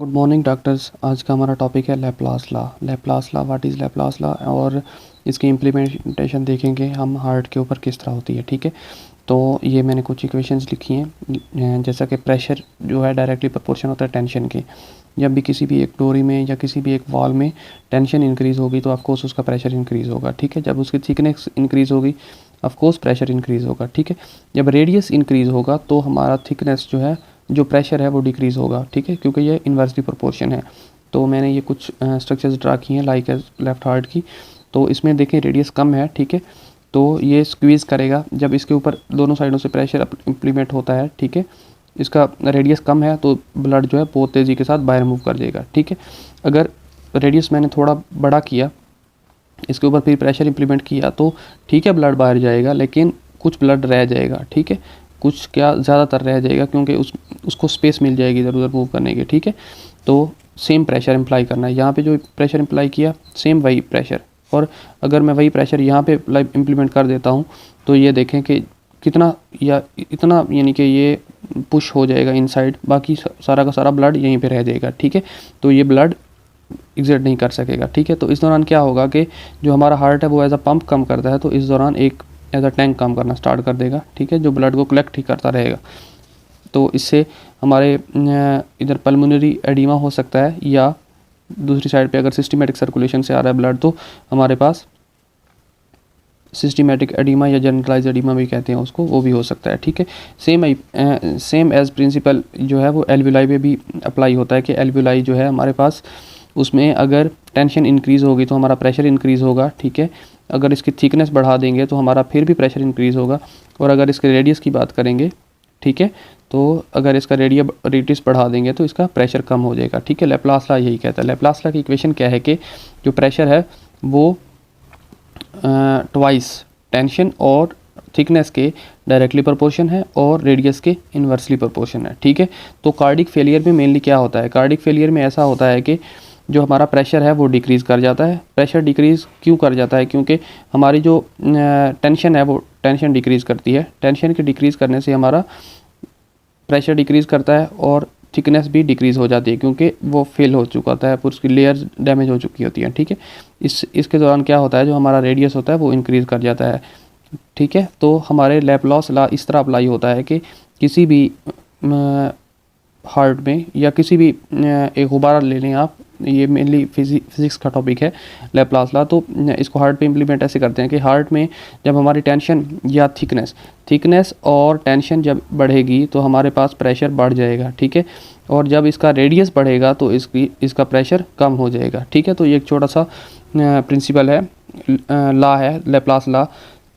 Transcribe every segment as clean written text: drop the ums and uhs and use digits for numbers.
Good morning doctors. आज का हमारा टॉपिक है Laplace law. Laplace law, what is Laplace law, और इसकी इम्प्लीमेंटेशन देखेंगे हम हार्ट के ऊपर किस तरह होती है। ठीक है, तो ये मैंने कुछ इक्वेशंस लिखी हैं, जैसा कि प्रेशर जो है डायरेक्टली प्रोपोर्शन होता है टेंशन के। जब भी किसी भी एक डोरी में या किसी भी एक वॉल में टेंशन इंक्रीज़ होगी तो ऑफकोर्स उसका प्रेशर इंक्रीज़ होगा। ठीक है, जब उसकी थिकनेस इंक्रीज़ होगी ऑफकोर्स प्रेशर इंक्रीज़ होगा। ठीक है, जब रेडियस इंक्रीज़ होगा तो हमारा थिकनेस जो है, जो प्रेशर है वो डिक्रीज़ होगा। ठीक है, क्योंकि ये इन्वर्सली प्रोपोर्शन है। तो मैंने ये कुछ स्ट्रक्चर्स ड्रा की हैं लाइक एज लेफ्ट हार्ट की। तो इसमें देखें रेडियस कम है। ठीक है, तो ये स्क्वीज़ करेगा जब इसके ऊपर दोनों साइडों से प्रेशर इम्प्लीमेंट होता है। ठीक है, इसका रेडियस कम है तो ब्लड जो है बहुत तेज़ी के साथ बाहर मूव कर जाएगा। ठीक है, अगर रेडियस मैंने थोड़ा बड़ा किया, इसके ऊपर फिर प्रेशर इम्प्लीमेंट किया, तो ठीक है ब्लड बाहर जाएगा लेकिन कुछ ब्लड रह जाएगा। ठीक है, कुछ क्या ज़्यादातर रह जाएगा क्योंकि उसको स्पेस मिल जाएगी इधर उधर मूव करने की। ठीक है, तो सेम प्रेशर इम्प्लाई करना है। यहाँ पे जो प्रेशर इम्प्लाई किया सेम वही प्रेशर, और अगर मैं वही प्रेशर यहाँ पे इम्प्लीमेंट कर देता हूँ तो ये देखें कि कितना या इतना, यानी कि ये पुश हो जाएगा इनसाइड, बाकी सारा का सारा ब्लड यहीं पे रह जाएगा। ठीक है, तो ये ब्लड एग्जिट नहीं कर सकेगा। ठीक है, तो इस दौरान क्या होगा कि जो हमारा हार्ट है वो एज अ पंप कम करता है, तो इस दौरान एक एज अ टैंक काम करना स्टार्ट कर देगा। ठीक है, जो ब्लड को कलेक्ट ही करता रहेगा। तो इससे हमारे इधर पल्मोनरी एडिमा हो सकता है, या दूसरी साइड पे अगर सिस्टमेटिक सर्कुलेशन से आ रहा है ब्लड तो हमारे पास सिस्टमेटिक एडिमा या जनरलाइज एडिमा भी कहते हैं उसको, वो भी हो सकता है। ठीक है, सेम एज प्रिंसिपल जो है वो एल्वुलाई में भी अप्लाई होता है कि एल्वुलाई जो है हमारे पास, उसमें अगर टेंशन इंक्रीज़ होगी तो हमारा प्रेशर इंक्रीज़ होगा। ठीक है, अगर इसकी थिकनेस बढ़ा देंगे तो हमारा फिर भी प्रेशर इंक्रीज़ होगा, और अगर इसके रेडियस की बात करेंगे, ठीक है, तो अगर इसका रेडियस बढ़ा देंगे तो इसका प्रेशर कम हो जाएगा। ठीक है, लैप्लास लॉ यही कहता है। लैप्लास लॉ की इक्वेशन क्या है कि जो प्रेशर है वो ट्वाइस टेंशन और थिकनेस के डायरेक्टली प्रोपोर्शन है और रेडियस के इन्वर्सली प्रोपोर्शन है। ठीक है, तो कार्डिक फेलियर में मेनली क्या होता है, कार्डिक फेलियर में ऐसा होता है कि जो हमारा प्रेशर है वो डिक्रीज़ कर जाता है। प्रेशर डिक्रीज़ क्यों कर जाता है, क्योंकि हमारी जो टेंशन है वो टेंशन डिक्रीज़ करती है। टेंशन के डिक्रीज़ करने से हमारा प्रेशर डिक्रीज़ करता है और थिकनेस भी डिक्रीज़ हो जाती है, क्योंकि वो फेल हो चुका होता है, उसकी लेयर्स डैमेज हो चुकी होती हैं। ठीक है, इसके दौरान क्या होता है, जो हमारा रेडियस होता है वो इंक्रीज़ कर जाता है। ठीक है, तो हमारे लैप्लास लॉ इस तरह अप्लाई होता है कि किसी भी हार्ट में या किसी भी एक गुब्बारा ले लें आप, ये मेनली फिज़िक्स का टॉपिक है लैप्लास लॉ। तो इसको हार्ट पे इम्प्लीमेंट ऐसे करते हैं कि हार्ट में जब हमारी टेंशन या थिकनेस और टेंशन जब बढ़ेगी तो हमारे पास प्रेशर बढ़ जाएगा। ठीक है, और जब इसका रेडियस बढ़ेगा तो इसका प्रेशर कम हो जाएगा। ठीक है, तो ये एक छोटा सा प्रिंसिपल है, लॉ है लैप्लास लॉ।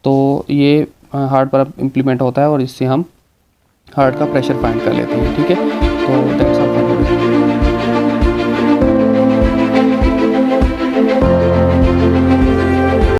तो ये हार्ट पर इम्प्लीमेंट होता है और इससे हम हार्ट का प्रेशर फाइंड कर लेते हैं। ठीक है, तो